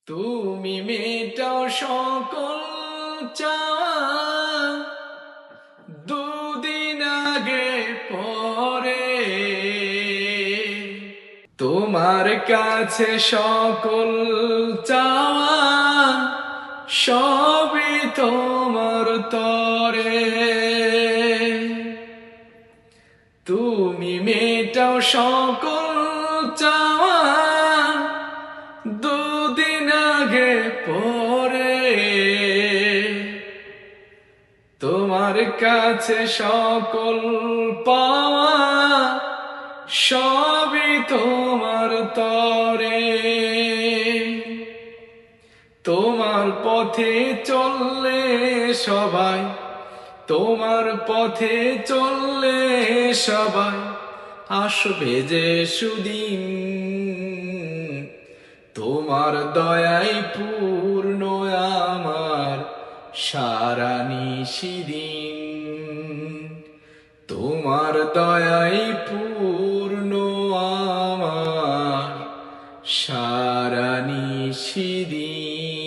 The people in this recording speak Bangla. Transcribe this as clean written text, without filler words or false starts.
তুমি মেটাও সকল চাওয়া, দুদিন আগে পরে তোমার কাছে সকল চাওয়া, সবই তোমার তরে। তুমি মেটাও সকল চাওয়া, দুদিন আগে পরে তোমার কাছে সকল পাওয়া, সবই তোমার তরে। তোমার পথে চললে সবাই, তোমার পথে চললে সবাই আসবে যে সুদিন। তোমার দয়াই পূর্ণ আমার সারা নিশিদিন। তোমার দয়াই পূর্ণ আমার সারা নিশিদিন।